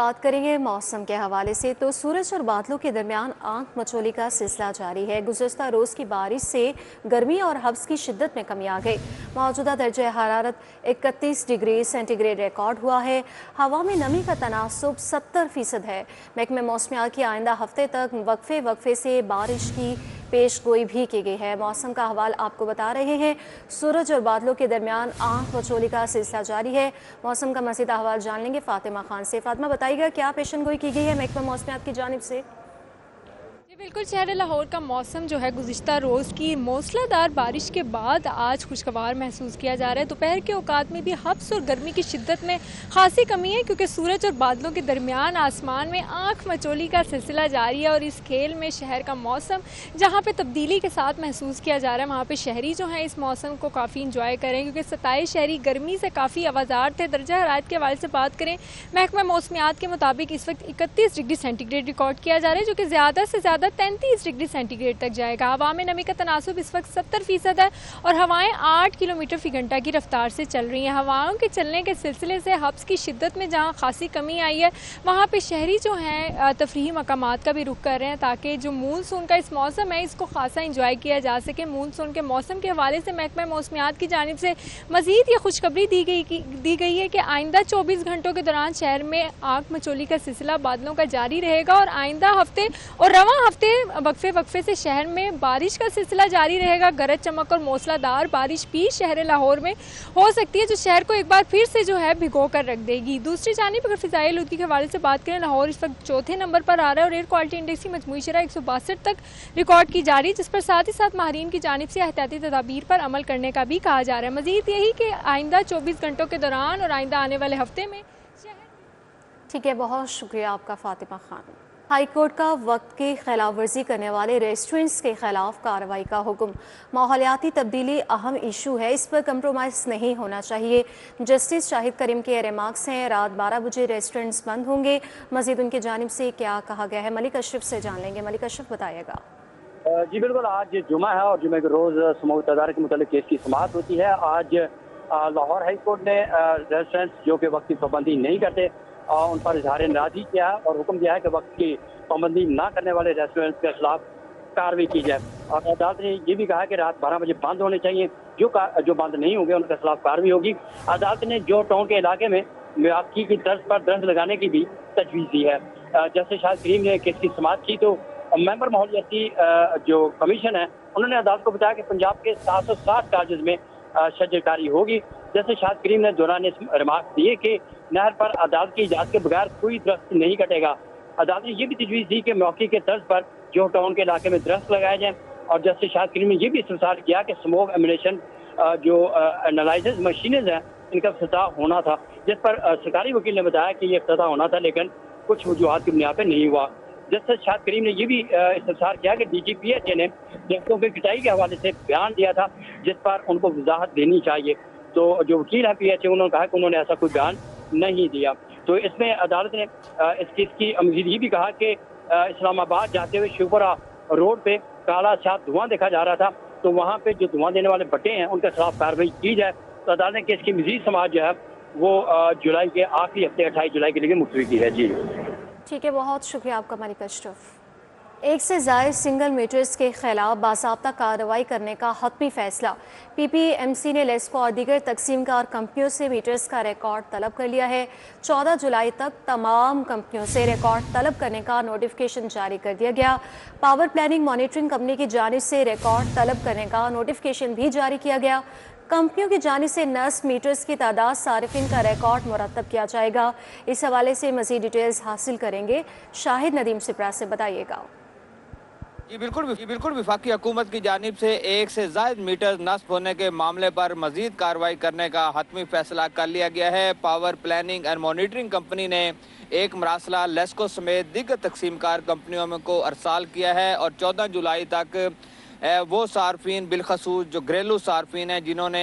बात करेंगे मौसम के हवाले से। तो सूरज और बादलों के दरमियान आंख मचोली का सिलसिला जारी है। गुज़श्ता रोज़ की बारिश से गर्मी और हब्स की शिद्दत में कमी आ गई। मौजूदा दर्जा हरारत 31 डिग्री सेंटीग्रेड रिकॉर्ड हुआ है। हवा में नमी का तनासुब 70% है। महकमे मौसमियात की आइंदा हफ्ते तक वक्फे से बारिश की पेश गोई भी की गई है। मौसम का हवाल आपको बता रहे हैं। सूरज और बादलों के दरमियान आंख मचोली का सिलसिला जारी है। मौसम का मज़ीद अहवाल जान लेंगे फातिमा खान से। फातिमा, बताइएगा क्या पेशन गोई की गई है महकमा मौसमियात की जानिब से? बिल्कुल, शहर लाहौर का मौसम जो है गुज़िश्ता रोज़ की मूसलाधार बारिश के बाद आज खुशगवार महसूस किया जा रहा है। दोपहर के औकात में भी हब्स और गर्मी की शिद्दत में खासी कमी है, क्योंकि सूरज और बादलों के दरमियान आसमान में आंख मचोली का सिलसिला जारी है। और इस खेल में शहर का मौसम जहाँ पे तब्दीली के साथ महसूस किया जा रहा है, वहाँ पे शहरी जो हैं इस मौसम को काफ़ी इंजॉय करें, क्योंकि 27 शहरी गर्मी से काफ़ी आवाज़ार थे। दर्जा हरारत के हवाले से बात करें, महकमा मौसमियात के मुताबिक इस वक्त 31 डिग्री सेंटीग्रेड रिकॉर्ड किया जा रहा है, जो कि ज़्यादा से ज़्यादा 33 डिग्री सेंटीग्रेड तक जाएगा। हवा में नमी का तनासुब इस वक्त 70% है और हवाएं 8 किलोमीटर फी घंटा की रफ्तार से चल रही हैं। हवाओं के चलने के सिलसिले से हब्स की शिद्दत में जहां खासी कमी आई है, वहां पे शहरी जो हैं तफरीही मकामात का भी रुख कर रहे हैं, ताकि जो मानसून का इस मौसम है इसको खासा इंजॉय किया जा सके। मानसून के मौसम के हवाले से महकमा मौसमियात की जानिब से मजीद ये खुशखबरी दी गई है कि आइंदा 24 घंटों के दौरान शहर में आंख मचोली का सिलसिला बादलों का जारी रहेगा और आइंदा हफ्ते और रवां हफ्ते वक्फे से शहर में बारिश का सिलसिला जारी रहेगा। गरज चमक और मूसलाधार बारिश भी शहर लाहौर में हो सकती है, जो शहर को एक बार फिर से जो है भिगो कर रख देगी। दूसरी जानिब अगर फिजाई आलूदगी के हवाले से बात करें, लाहौर इस वक्त चौथे नंबर पर आ रहा है और एयर क्वालिटी इंडेक्स की मजमूई शरह 162 तक रिकॉर्ड की जा रही है, जिस पर साथ ही साथ माहिरीन की जानिब से एहतियाती तदाबीर पर अमल करने का भी कहा जा रहा है। मजीद यही कि आइंदा 24 घंटों के दौरान और आइंदा आने वाले हफ्ते में ठीक है, बहुत शुक्रिया आपका फातिमा खान। हाई कोर्ट का वक्त की खिलाफ वर्जी करने वाले रेस्टोरेंट्स के खिलाफ कार्रवाई का हुक्म। माहौलियाती तब्दीली अहम इशू है, इस पर कंप्रोमाइज़ नहीं होना चाहिए। जस्टिस शाहिद करीम के रिमार्क्स हैं। रात 12 बजे रेस्टोरेंट्स बंद होंगे। मजीद उनकी जानिब से क्या कहा गया है, मलिक अशरफ से जान लेंगे। मलिक अशरफ, बताइएगा। जी बिल्कुल, आज जुमा है और जुमे के रोज़ समूह तदारक के मुतालिक केस की समाअत होती है। आज लाहौर हाई कोर्ट ने रेस्टोरेंट्स जो कि वक्त की पाबंदी नहीं करते उन पर इजहार नाराज़गी किया है और हुक्म दिया है कि वक्त की पाबंदी ना करने वाले रेस्टोरेंट्स के खिलाफ कार्रवाई की जाए। और अदालत ने ये भी कहा कि रात 12 बजे बंद होने चाहिए, जो बंद नहीं होंगे उनके खिलाफ कार्रवाई होगी। अदालत ने जो टाउन के इलाके में वाक़ई की तर्ज पर दरख्त लगाने की भी तजवीज़ दी है। जस्टिस शाहिद करीम ने केस की समाअत की तो मेंबर माहौलियाती जो कमीशन है उन्होंने अदालत को बताया कि पंजाब के 760 चार्जेस में शजरकारी होगी। जैसे शाहिद करीम ने दौरान रिमार्क दिए कि नहर पर अदालत की इजाज़त के बगैर कोई दरख्त नहीं कटेगा। अदालत ने यह भी तजवीज़ दी कि मौके के तर्ज पर जो टाउन के इलाके में दरख्त लगाए जाएँ। और जस्टिस शाहिद करीम ने यह भी इस्तफसार किया कि स्मोक एमिनेशन जो एनालाइसिस मशीनें हैं इनका इफ्तिताह होना था, जिस पर सरकारी वकील ने बताया कि यह इफ्तिताह होना था लेकिन कुछ वजूहात की बुनियाद पर नहीं हुआ। जस्टिस शाहिद करीम ने यह भी इस्तफसार किया कि DGPH ने दरख्तों की कटाई के हवाले से बयान दिया था, जिस पर उनको वजाहत देनी चाहिए। तो जो वकील है PHA उन्होंने कहा कि उन्होंने ऐसा कोई बयान नहीं दिया। तो इसमें अदालत ने इस केस की मज़ीद ये भी कहा कि इस्लामाबाद जाते हुए शिवपुरा रोड पे काला साफ धुआं देखा जा रहा था, तो वहाँ पे जो धुआं देने वाले भट्टे हैं उनके खिलाफ कार्रवाई की जाए। तो अदालत ने केस की मज़ीद समाअत जो है वो जुलाई के आखिरी हफ्ते 28 जुलाई के लिए मुलतवी की है। जी ठीक है, बहुत शुक्रिया आपका मलिक अशरफ। एक से ज़ायद सिंगल मीटर्स के खिलाफ बाज़ाब्ता कार्रवाई करने का हतमी फैसला। PPMC ने लेस्को और दीगर तकसीमकार कंपनियों से मीटर्स का रिकॉर्ड तलब कर लिया है। 14 जुलाई तक तमाम कंपनियों से रिकॉर्ड तलब करने का नोटिफिकेशन जारी कर दिया गया। पावर प्लानिंग मॉनिटरिंग कंपनी की जानिब से रिकॉर्ड तलब करने का नोटिफिकेशन भी जारी किया गया। कंपनियों की जानिब से नस्ब मीटर्स की तादाद सारिफिन का रिकॉर्ड मुरतब किया जाएगा। इस हवाले से मज़ीद डिटेल्स हासिल करेंगे शाहिद नदीम सिप्रा से, बताइएगा। जी बिल्कुल वफाकी हुकूमत की जानिब से एक से ज़ायद मीटर नस्ब होने के मामले पर मजीद कार्रवाई करने का हतमी फैसला कर लिया गया है। Power planning and monitoring company ने एक मरासला लेस्को समेत दीगर तकसीमकार कंपनियों में को अरसाल किया है और 14 जुलाई तक वो सार्फिन बिलखसूस जो घरेलू सार्फिन हैं जिन्होंने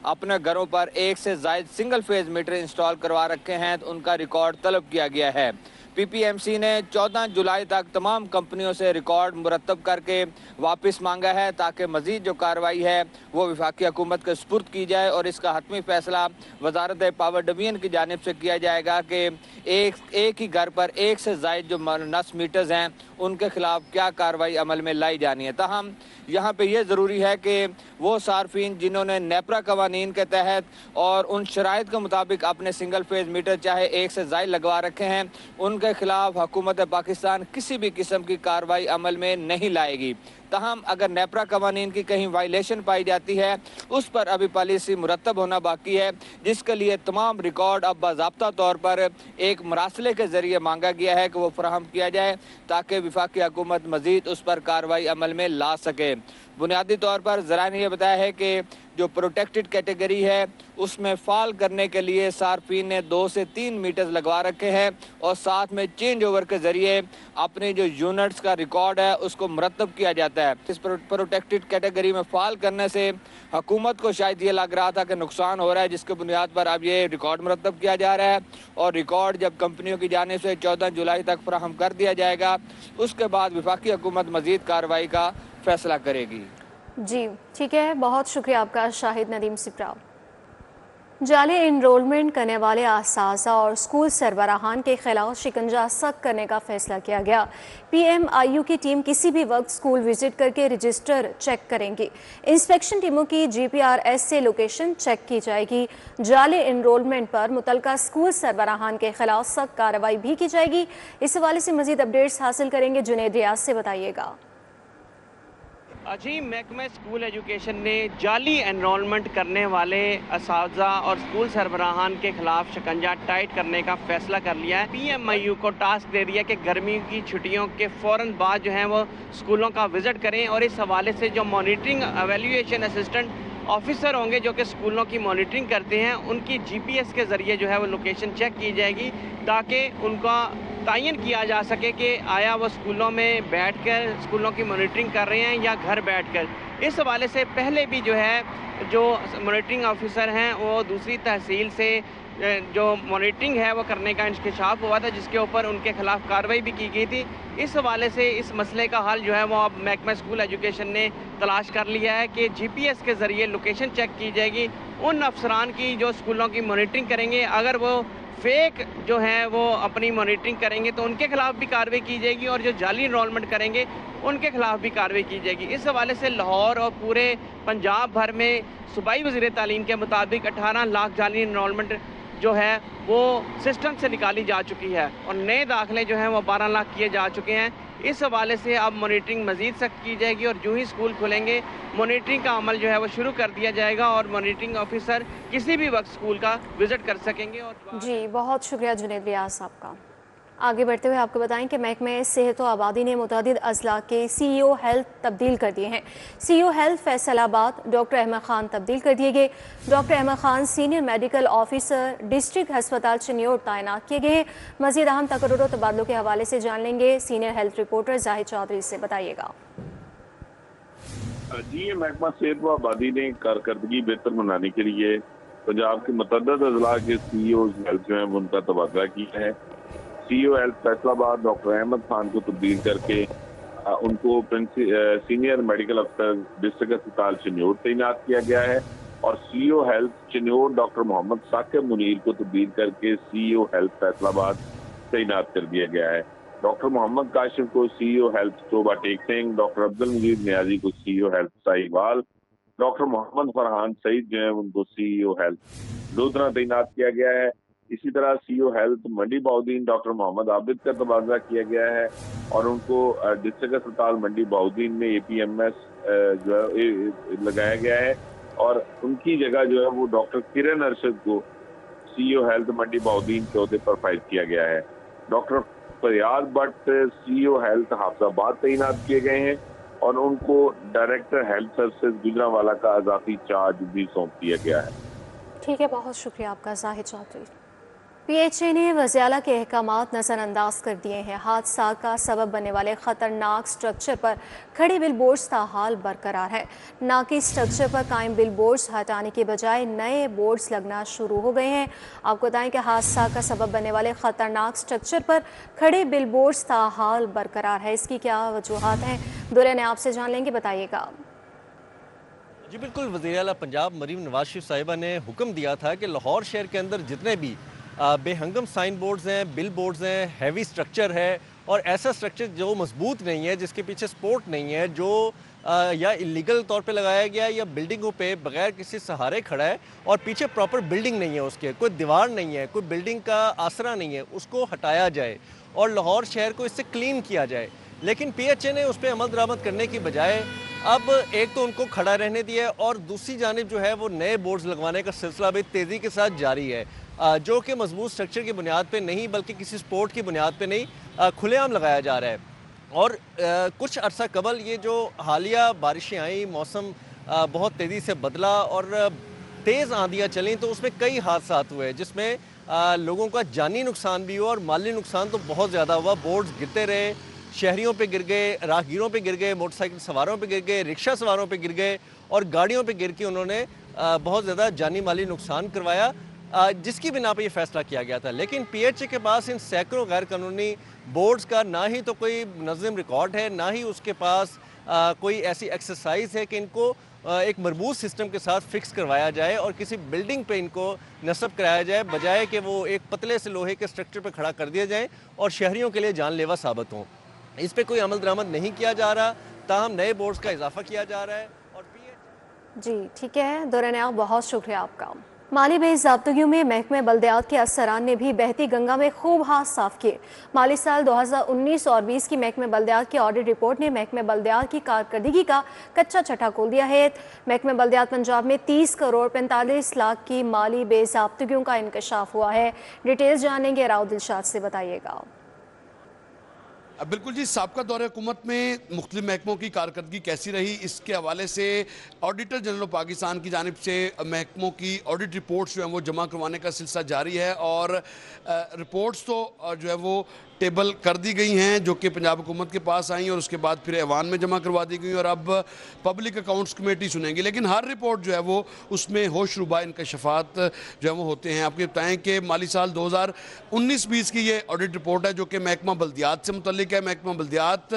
अपने घरों पर एक से ज़ायद सिंगल फेज मीटर इंस्टॉल करवा रखे हैं तो उनका रिकॉर्ड तलब किया गया है। PPMC ने 14 जुलाई तक तमाम कंपनियों से रिकॉर्ड मुरतब करके वापस मांगा है ताकि मजीद जो कार्रवाई है वो वफाकी हुकूमत के सुपुर्द की जाए और इसका हतमी फैसला वजारत पावर डिवीजन की जानिब से किया जाएगा कि एक ही घर पर एक से ज़ायद जो नस्ब मीटर्स हैं उनके खिलाफ क्या कार्रवाई अमल में लाई जानी है। ताहम यहाँ पे ये ज़रूरी है कि वो सार्फिन जिन्होंने नेपरा कवानीन के तहत और उन शराइत के मुताबिक अपने सिंगल फेज मीटर चाहे एक से ज़ायद लगवा रखे हैं उनके खिलाफ हुकूमत पाकिस्तान किसी भी किस्म की कार्रवाई अमल में नहीं लाएगी। तहम अगर नेपरा कवानीन की कहीं वायलेशन पाई जाती है उस पर अभी पॉलिसी मुरतब होना बाकी है, जिसके लिए तमाम रिकॉर्ड अब बाज़ाब्ता तौर पर एक मरासले के ज़रिए मांगा गया है कि वो फराहम किया जाए ताकि वफाकी हुकूमत मज़ीद उस पर कार्रवाई अमल में ला सके। बुनियादी तौर पर ज़रा ने यह बताया है कि जो प्रोटेक्टेड कैटेगरी है उसमें फॉल करने के लिए सार्फिन ने 2 से 3 मीटर्स लगवा रखे हैं और साथ में चेंज ओवर के ज़रिए अपने जो यूनिट्स का रिकॉर्ड है उसको मुरतब किया जाता है। इस प्रोटेक्टेड कैटेगरी में फॉल करने से हुकूमत को शायद ये लग रहा था कि नुकसान हो रहा है, जिसके बुनियाद पर अब ये रिकॉर्ड मुरतब किया जा रहा है और रिकॉर्ड जब कंपनियों की जानिब से 14 जुलाई तक फराहम कर दिया जाएगा उसके बाद वफाकी हुकूमत मज़ीद कार्रवाई का फैसला करेगी। जी ठीक है, बहुत शुक्रिया आपका शाहिद नदीम सिप्रा। जाली इनरोलमेंट करने वाले असातिज़ा और स्कूल सरबराहान के खिलाफ शिकंजा सख्त करने का फैसला किया गया। PMIU की टीम किसी भी वक्त स्कूल विजिट करके रजिस्टर चेक करेंगी। इंस्पेक्शन टीमों की GPRS से लोकेशन चेक की जाएगी। जाली इनरोलमेंट पर मुतलका स्कूल सरबराहान के खिलाफ सख्त कार्रवाई भी की जाएगी। इस हवाले से मजीद अपडेट्स हासिल करेंगे जुनैद रियाज से, बताइएगा। जी, महकमा स्कूल एजुकेशन ने जाली एनरोलमेंट करने वाले असातिज़ा और स्कूल सरबराहान के खिलाफ शिकंजा टाइट करने का फैसला कर लिया है। PMIU को टास्क दे दिया कि गर्मी की छुट्टियों के फ़ौरन बाद जो है वो स्कूलों का विज़िट करें और इस हवाले से जो मॉनिटरिंग एवेल्यूएशन असिस्टेंट ऑफिसर होंगे जो कि स्कूलों की मॉनिटरिंग करते हैं उनकी GPS के ज़रिए जो है वो लोकेशन चेक की जाएगी ताकि उनका तयन किया जा सके कि आया वो स्कूलों में बैठकर स्कूलों की मॉनिटरिंग कर रहे हैं या घर बैठकर। इस हवाले से पहले भी जो है जो मॉनिटरिंग ऑफिसर हैं वो दूसरी तहसील से जो मॉनिटरिंग है वो करने का इंकशाफ हुआ था जिसके ऊपर उनके खिलाफ कार्रवाई भी की गई थी। इस हवाले से इस मसले का हल जो है वो अब महकमा स्कूल एजुकेशन ने तलाश कर लिया है कि GPS के ज़रिए लोकेशन चेक की जाएगी उन अफसरान की जो स्कूलों की मॉनिटरिंग करेंगे। अगर वो फेक जो है वो अपनी मॉनिटरिंग करेंगे तो उनके खिलाफ भी कार्रवाई की जाएगी और जो जाली इनरोलमेंट करेंगे उनके खिलाफ भी कार्रवाई की जाएगी। इस हवाले से लाहौर और पूरे पंजाब भर में सूबाई वज़ीर तालीम के मुताबिक 18 लाख जाली इनरोलमेंट जो है वो सिस्टम से निकाली जा चुकी है और नए दाखिले जो हैं वो 12 लाख किए जा चुके हैं। इस हवाले से अब मॉनिटरिंग मज़ीद सख्त की जाएगी और जो ही स्कूल खुलेंगे मॉनिटरिंग का अमल जो है वो शुरू कर दिया जाएगा और मॉनिटरिंग ऑफिसर किसी भी वक्त स्कूल का विज़िट कर सकेंगे। और जी बहुत शुक्रिया जुनैद रियाज साहब का। आगे बढ़ते हुए आपको बताएं कि महकमे सेहत व आबादी ने मुतअद्दिद अजला के CEO हेल्थ तब्दील कर दिए हैं। CEO health Faisalabad doctor Ahmed Khan तब्दील कर दिए गए। Doctor Ahmed Khan senior medical officer district हस्पताल चिन्योर तैनात किए गए। मज़ीद अहम तकर्रुर तबादलों के हवाले से जान लेंगे senior health reporter Zahid Chaudhry से, बताइएगा। जी, महकमा सेहत व आबादी ने कारकर्दगी बेहतर बनाने के लिए पंजाब के मुतअद्दिद अजला के CEO हेल्थ जो है उनका तबादला किया है। CEO health Faisalabad doctor Ahmed Khan को तब्दील करके उनको सीनियर मेडिकल अफसर डिस्ट्रिक्ट अस्पताल चिन्योर तैनात किया गया है और CEO health Chiniot doctor Mohammad Saqib Munir को तब्दील करके CEO हेल्थ फैसलाबाद तैनात कर दिया गया है। डॉक्टर मोहम्मद काशिफ को CEO health Toba Tek Singh, doctor Abdul Majeed Niazi को CEO health Sahiwal, doctor Mohammad Farhan Saeed जो है उनको CEO हेल्थ लोधरा तैनात किया गया है। इसी तरह CEO हेल्थ मंडी बहाउद्दीन डॉक्टर मोहम्मद आबिद का तबादला किया गया है और उनको डिस्ट्रिक्ट अस्पताल मंडी बहाउद्दीन में APMS जो है लगाया गया है और उनकी जगह जो है वो डॉक्टर किरण अरशद को CEO हेल्थ मंडी बहाउद्दीन के ओहदे पर फाइज किया गया है। डॉक्टर फरियाद भट्ट CEO हेल्थ हाफिजाबाद तैनात किए गए हैं और उनको डायरेक्टर हेल्थ सर्विसेज गुजरांवाला का इजाफी चार्ज भी सौंप दिया गया है। ठीक है, बहुत शुक्रिया आपका जाहिद चौधरी। PHA ने वज़ियाला के अहकामात नज़रअंदाज कर दिए हैं। हादसा का सबब बनने वाले ख़तरनाक स्ट्रक्चर पर खड़े बिल बोर्ड्स ताहाल बरकरार है। नाकी स्ट्रक्चर पर कायम बिल बोर्ड्स हटाने के बजाय नए बोर्ड्स लगना शुरू हो गए हैं। आपको बताएं कि हादसा का सबब बनने वाले ख़तरनाक स्ट्रक्चर पर खड़े बिल बोर्ड्स ताहाल बरकरार है। इसकी क्या वजूहात हैं, दुरे ने आपसे जान लेंगे, बताइएगा। जी बिल्कुल, वज़ीर आला पंजाब मरीम नवाज शरीफ साहिबा ने हुक्म दिया था कि लाहौर शहर के अंदर जितने भी बेहंगम साइन बोर्ड्स हैं, बिल बोर्ड्स हैं, हैवी स्ट्रक्चर है और ऐसा स्ट्रक्चर जो मजबूत नहीं है, जिसके पीछे सपोर्ट नहीं है, जो या इलीगल तौर पे लगाया गया या बिल्डिंगों पे बगैर किसी सहारे खड़ा है और पीछे प्रॉपर बिल्डिंग नहीं है, उसके कोई दीवार नहीं है, कोई बिल्डिंग का आसरा नहीं है, उसको हटाया जाए और लाहौर शहर को इससे क्लीन किया जाए। लेकिन PHA ने उस पर अमल दरामद करने की बजाय अब एक तो उनको खड़ा रहने दिया और दूसरी जानिब जो है वो नए बोर्ड्स लगवाने का सिलसिला भी तेज़ी के साथ जारी है, जो कि मजबूत स्ट्रक्चर की बुनियाद पे नहीं बल्कि किसी सपोर्ट की बुनियाद पे नहीं खुलेआम लगाया जा रहा है। और कुछ अरसा कबल ये जो हालिया बारिशें आई, मौसम बहुत तेज़ी से बदला और तेज़ आंधियाँ चलीं तो उसमें कई हादसात हुए जिसमें लोगों का जानी नुकसान भी हुआ और माली नुकसान तो बहुत ज़्यादा हुआ। बोर्ड्स गिरते रहे, शहरियों पे गिर गए, राहगीरों पे गिर गए, मोटरसाइकिल सवारों पे गिर गए, रिक्शा सवारों पे गिर गए और गाड़ियों पे गिर के उन्होंने बहुत ज़्यादा जानी माली नुकसान करवाया, जिसकी बिना पे ये फैसला किया गया था। लेकिन PHA के पास इन सैकड़ों गैर कानूनी बोर्ड्स का ना ही तो कोई मुनज़्ज़म रिकॉर्ड है, ना ही उसके पास कोई ऐसी एक्सरसाइज है कि इनको एक मरबूत सिस्टम के साथ फिक्स करवाया जाए और किसी बिल्डिंग पे इनको नस्ब कराया जाए, बजाय कि वो एक पतले से लोहे के स्ट्रक्चर पे खड़ा कर दिया जाए और शहरियों के लिए जानलेवा साबित हों। इस पे कोई अमल दरामद नहीं किया जा रहा, ताहम नए बोर्ड्स का इजाफा किया जा रहा है। और जी ठीक है, दौरान आप बहुत शुक्रिया आपका। माली बेज़ाब्तगियों में महकमे बल्दियात के अफसरान ने भी बहती गंगा में खूब हाथ साफ किए। माली साल 2019 और 20 की महकमे बल्दियात की ऑडिट रिपोर्ट ने महकमे बल्दियात की कारकर्दगी का कच्चा छठा खोल दिया है। महकमे बल्दियात पंजाब में 30 करोड़ 45 लाख की माली बेज़ाब्तगियों का इंकशाफ हुआ है। डिटेल्स जानेंगे राव दिलशाद से, बताइएगा। बिल्कुल जी, साबका दौरे हुकूमत में मुख्तलिफ महकमों की कारकर्दगी कैसी रही, इसके हवाले से ऑडिटर जनरल पाकिस्तान की जानिब से महकमों की ऑडिट रिपोर्ट्स जो हैं वो जमा करवाने का सिलसिला जारी है और रिपोर्ट्स तो जो है वो टेबल कर दी गई हैं जो कि पंजाब हुकूमत के पास आई और उसके बाद फिर ऐवान में जमा करवा दी गई और अब पब्लिक अकाउंट्स कमेटी सुनेंगी। लेकिन हर रिपोर्ट जो है वो उसमें होशरुबा इनकशाफात जो है वो होते हैं। आपको बताएं कि माली साल 2019-20 की ये ऑडिट रिपोर्ट है जो कि महकमा बल्दियात से मुतल्लिक है। महकमा बल्दियात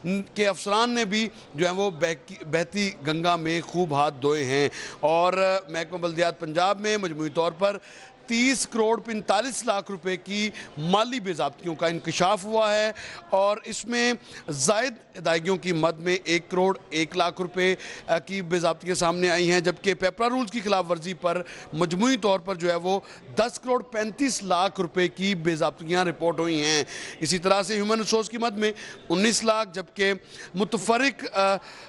के अफसरान ने भी जो है वो बहती गंगा में खूब हाथ धोए हैं और महकमा बल्दियात पंजाब में मजमूई तौर पर 30 करोड़ 45 लाख रुपए की माली बेज़ाब्तियों का इंकशाफ हुआ है और इसमें ज़ायद अदायगियों की मद में 1 करोड़ 1 लाख रुपए की बेज़ाब्तियाँ सामने आई हैं, जबकि पेपरा रूल्स की खिलाफ वर्जी पर मजमूई तौर पर जो है वो 10 करोड़ 35 लाख रुपए की बेज़ाब्तियाँ रिपोर्ट हुई हैं। इसी तरह से ह्यूमन रिसोर्स की मद में 19 लाख, जबकि मुतफरिक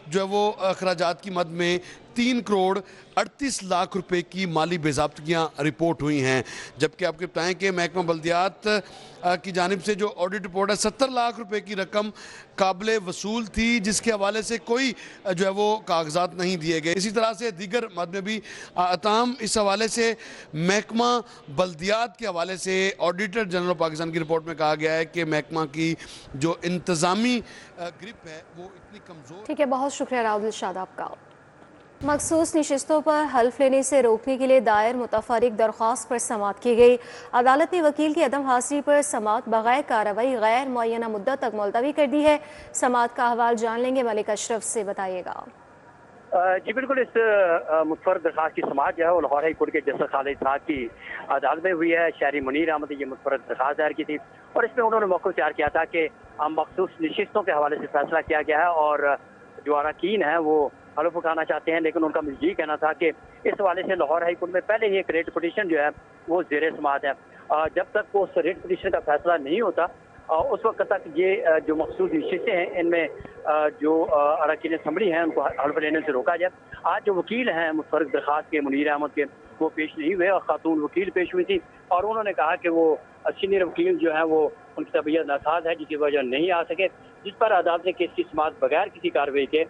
जो है वो अखराजात की मद में 3 करोड़ 38 लाख रुपए की माली बेज़ाब्तियाँ रिपोर्ट हुई हैं। जबकि आपको बताएं कि महकमा बल्दियात की जानिब से जो ऑडिट रिपोर्ट है 70 लाख रुपए की रकम काबिल वसूल थी, जिसके हवाले से कोई जो है वो कागजात नहीं दिए गए। इसी तरह से दीगर मद में भी ताहम इस हवाले से महकमा बल्दियात के हवाले से ऑडिटर जनरल पाकिस्तान की रिपोर्ट में कहा गया है कि महकमा की जो इंतज़ामी ग्रिप है वो इतनी कमज़ोर। ठीक है, बहुत शुक्रिया राव दिलशाद आपका। मखसूस नशिस्तों पर हल्फ लेने से रोकने के लिए दायर मुतफरिक दरख्वास्त पर समाअत की गई। अदालत ने वकील की अदम हाजिरी पर समाअत बगैर कार्रवाई गैर मुअय्यना मुद्दत तक मुलतवी कर दी है। समाअत का अहवाल जान लेंगे मलिक अशरफ से, बताइएगा। जी बिल्कुल, इस मुतफरक दरख्वास्त की समाअत जो है वो लाहौर हाई कोर्ट के जस्टिस खालिद साहब की अदालत में हुई है। शहरी मुनीर अहमद ने ये मुतफरक दरख्वास्त दायर की थी और इसमें उन्होंने मौक़िफ़ तैयार किया था कि मखसूस नशिस्तों के हवाले से फैसला किया गया है और जो अरकान हैं वो हलफ उठाना चाहते हैं, लेकिन उनका मुझे ये कहना था कि इस हवाले से लाहौर हाई कोर्ट में पहले ही एक रेट पिटीशन जो है वो ज़ेरे समाअत है। जब तक वो उस रेट पिटीशन का फैसला नहीं होता उस वक्त तक ये जो मखसूस नशिस्तें हैं इनमें जो अरकान असम्बली हैं उनको हल्फ लेने से रोका जाए। आज जो वकील हैं मुतफरक दरख्वास्त के मुनीर अहमद के, वो पेश नहीं हुए और खातून वकील पेश हुई थी और उन्होंने कहा कि वो सीनियर वकील जो हैं वो उनकी तबीयत नासाज है जिसकी वजह नहीं आ सके, जिस पर अदालत ने केस की समाअत बगैर किसी कार्रवाई के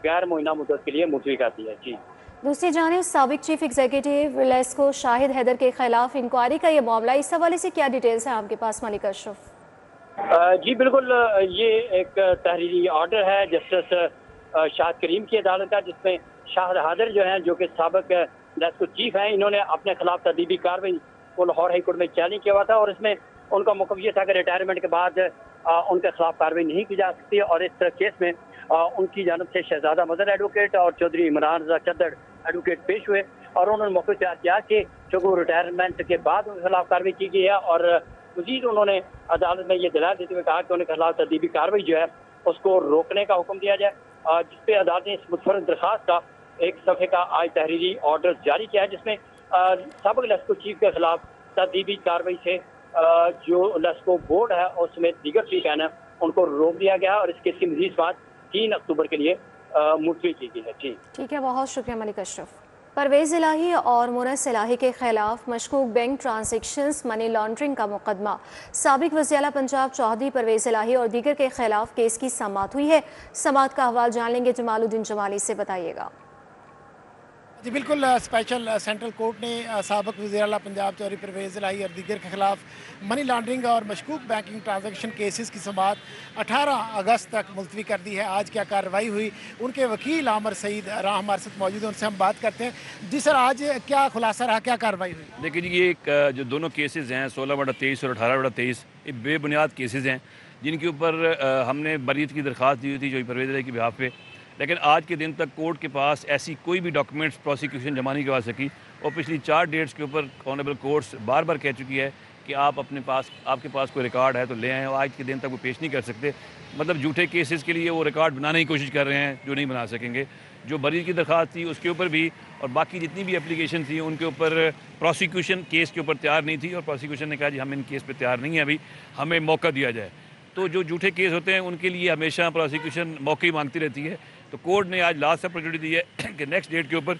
गैर मुअय्यना मुद्दत के लिए मुलतवी कर दी है। जी दूसरी जानिब साबिक चीफ एग्जीक्यूटिव लेस्को शाहिद हैदर के खिलाफ इंक्वायरी का ये मामला, इस हवाले से क्या डिटेल्स हैं आपके पास मलिक अशरफ? जी बिल्कुल, ये एक तहरीरी ऑर्डर है जस्टिस शाहिद करीम की अदालत का, जिसमें शाहिद हैदर जो हैं, जो कि साबिक लेस्को चीफ हैं, इन्होंने अपने खिलाफ तदीबी कार्रवाई को लाहौर हाई कोर्ट में चैलेंज किया हुआ था और इसमें उनका मौक़िफ़ ये था कि रिटायरमेंट के बाद उनके खिलाफ कार्रवाई नहीं की जा सकती और इस केस में उनकी जानब से शहजादा मदन एडवोकेट और चौधरी इमरान रज़ा चद्दड़ एडवोकेट पेश हुए और उन्होंने मौक़िफ़ तैयार किया कि चूँकि वो रिटायरमेंट के बाद उनके खिलाफ कार्रवाई की गई है और मज़ीद उन्होंने अदालत में ये दलाल देते हुए कहा कि उनके खिलाफ तदीबी कार्रवाई जो है उसको रोकने का हुक्म दिया जाए, जिस पे अदालत ने इस मुतफरद दरखास्त का एक सफ़े का आज तहरीरी ऑर्डर जारी किया है, जिसमें साबिक लेस्को चीफ के खिलाफ तदीबी कार्रवाई से जो लेस्को बोर्ड है और समेत दीगर चीफान है उनको रोक दिया गया और इस केस की मज़ीद बात 3 अक्टूबर के लिए मुलतवी की गई है। जी ठीक है, बहुत शुक्रिया मलिक अशरफ। परवेज़ इलाही और मुनस इलाही के खिलाफ मशकूक बैंक ट्रांजेक्शंस मनी लॉन्ड्रिंग का मुकदमा, साबिक वज़ीर पंजाब चौधरी परवेज़ इलाही और दीगर के खिलाफ केस की समाअत हुई है। समाअत का हवाला जान लेंगे जमालुद्दीन जमाली से, बताइएगा। जी बिल्कुल, स्पेशल सेंट्रल कोर्ट ने साबिक वज़ीर आला पंजाब चौधरी परवेज़ इलाही और दीगर के खिलाफ मनी लॉन्ड्रिंग और मशकूक बैंकिंग ट्रांजैक्शन केसेस की समाअत 18 अगस्त तक मुलतवी कर दी है। आज क्या कार्रवाई हुई, उनके वकील आमर सईद राह हमारे साथ मौजूद हैं, उनसे हम बात करते हैं। जी सर, आज क्या खुलासा रहा, क्या कार्रवाई हुई? देखिए जी, ये जो दोनों केसेस हैं 16/23 और 18/23, ये बेबुनियाद केसेस हैं जिनके ऊपर हमने बरीत की दरख्वास्त दी हुई थी जो परवेज़ इलाही की बिहाफ पे, लेकिन आज के दिन तक कोर्ट के पास ऐसी कोई भी डॉक्यूमेंट्स प्रोसिक्यूशन जमा नहीं करवा सकी और पिछली 4 डेट्स के ऊपर ऑनरेबल कोर्ट्स बार बार कह चुकी है कि आपके पास कोई रिकॉर्ड है तो ले आएँ, और आज के दिन तक वो पेश नहीं कर सकते। मतलब झूठे केसेस के लिए वो रिकॉर्ड बनाने की कोशिश कर रहे हैं जो नहीं बना सकेंगे। जो बरीत की दरख्वास्त थी उसके ऊपर भी और बाकी जितनी भी एप्लीकेशन थी उनके ऊपर प्रोसिक्यूशन केस के ऊपर तैयार नहीं थी और प्रोसिक्यूशन ने कहा जी हम इन केस पर तैयार नहीं हैं, अभी हमें मौका दिया जाए। तो जो झूठे केस होते हैं उनके लिए हमेशा प्रोसिक्यूशन मौके ही मांगती रहती है। तो कोर्ट ने आज लास्ट अपॉर्चुनिटी दी है कि नेक्स्ट डेट के ऊपर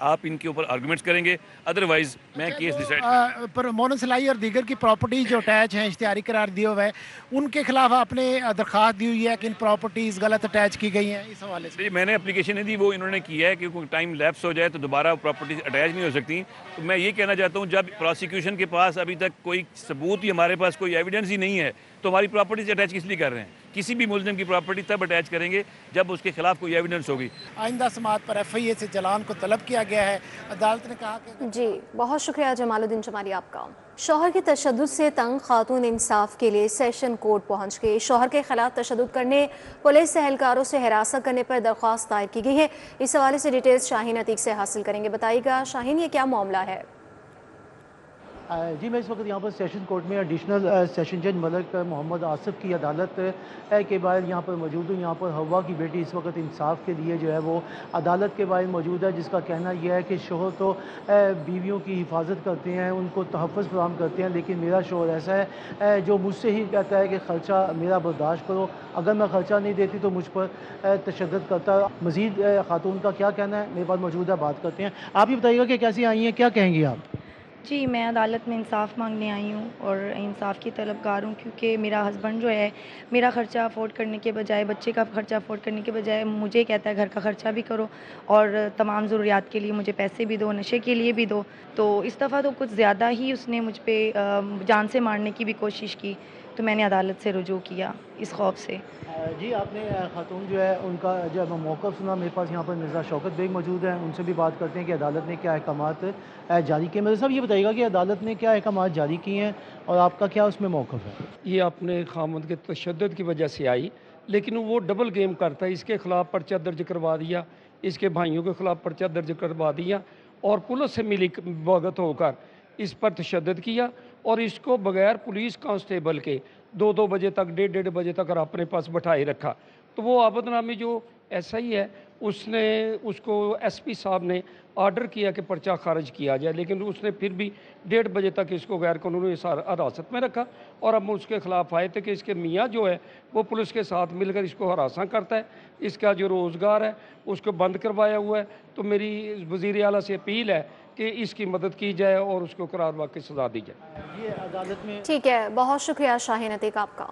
आप इनके ऊपर आर्गूमेंट्स करेंगे, अदरवाइज मैं केस डिसाइड। पर मुनस इलाही और दीगर की प्रॉपर्टी जो अटैच हैं, इश्तिहारी करार दिया हुआ है, उनके खिलाफ आपने दरख्वास्त दी हुई है कि इन प्रॉपर्टीज़ गलत अटैच की गई हैं, इस हवाले से? मैंने एप्लीकेशन नहीं दी, वो इन्होंने की है कि कोई टाइम लैप्स हो जाए तो दोबारा प्रॉपर्टीज अटैच नहीं हो सकती। तो मैं ये कहना चाहता हूँ जब प्रोसिक्यूशन के पास अभी तक कोई सबूत ही, हमारे पास कोई एविडेंस ही नहीं है, तो हमारी प्रॉपर्टीज अटैच किस लिए कर रहे हैं? किसी भी मुलजिम की प्रॉपर्टी तब अटैच करेंगे जब उसके खिलाफ कोई एविडेंस होगी। आइंदा समाअत पर FIA से चलान को तलब किया गया है। अदालत ने कहा कि जी बहुत शुक्रिया जमालुद्दीन जमाली आपका। शौहर की तशद्दुद से तंग खातून इंसाफ के लिए सेशन कोर्ट पहुंच गई। शौहर के खिलाफ तशद्दुद करने, पुलिस एहलकारों से हिरासत करने पर दरख्वास्त दायर की गई है। इस हवाले से डिटेल्स शाहीन अतीक से हासिल करेंगे। बताइएगा शाहीन, ये क्या मामला है? जी मैं इस वक्त यहाँ पर सेशन कोर्ट में एडिशनल सेशन जज मलक मोहम्मद आसिफ की अदालत के बाहर यहाँ पर मौजूद हूँ। यहाँ पर हवा की बेटी इस वक्त इंसाफ के लिए जो है वो अदालत के बाहर मौजूद है, जिसका कहना यह है कि शोहर तो बीवियों की हिफाजत करते हैं, उनको तहफ़्फ़ुज़ फराहम करते हैं, लेकिन मेरा शोहर ऐसा है जो मुझसे ही कहता है कि ख़र्चा मेरा बर्दाश्त करो, अगर मैं ख़र्चा नहीं देती तो मुझ पर तशद्दुद करता। मज़ीद ख़ातून का क्या कहना है मेरे पास मौजूद है, बात करते हैं। आप ही बताइएगा कि कैसी आई हैं, क्या कहेंगी आप? जी मैं अदालत में इंसाफ़ मांगने आई हूँ और इंसाफ़ की तलबगार हूँ, क्योंकि मेरा हस्बैंड जो है मेरा ख़र्चा अफोर्ड करने के बजाय, बच्चे का ख़र्चा अफोर्ड करने के बजाय मुझे कहता है घर का ख़र्चा भी करो और तमाम ज़रूरियात के लिए मुझे पैसे भी दो, नशे के लिए भी दो। तो इस दफ़ा तो कुछ ज़्यादा ही उसने मुझ पर जान से मारने की भी कोशिश की, तो मैंने अदालत से रुजू किया इस खौफ से। जी आपने खातून जो है उनका जब मौक़िफ़ सुना, मेरे पास यहाँ पर मिर्ज़ा शौकत बेग मौजूद हैं, उनसे भी बात करते हैं कि अदालत ने क्या अहकामात जारी किए। मिर्ज़ा साहब ये बताइएगा कि अदालत ने क्या अहकामात जारी किए हैं और आपका क्या उसमें मौक़िफ़ है? ये अपने खामद के तशद्दुद की वजह से आई, लेकिन वो डबल गेम करता है। इसके ख़िलाफ़ पर्चा दर्ज करवा दिया, इसके भाइयों के ख़िलाफ़ पर्चा दर्ज करवा दिया और पुलिस से मिली भगत होकर इस पर तशद्दुद किया और इसको बग़ैर पुलिस कांस्टेबल के 2-2 बजे तक, 1:30 बजे तक अपने पास बैठाए रखा। तो वो आबदनामी जो SI है उसने उसको SP साहब ने आर्डर किया कि पर्चा खारिज किया जाए, लेकिन उसने फिर भी 1:30 बजे तक इसको गैर कानूनी हिरासत में रखा और अब उसके ख़िलाफ़ आए थे कि इसके मियाँ जो है वो पुलिस के साथ मिलकर इसको हरासा करता है, इसका जो रोज़गार है उसको बंद करवाया हुआ है। तो मेरी वज़ीर आला से अपील है कि इसकी मदद की जाए और उसको करार वाक़ई सज़ा दी जाए। ये अदालत में ठीक है, बहुत शुक्रिया शाहीन अतीक आपका।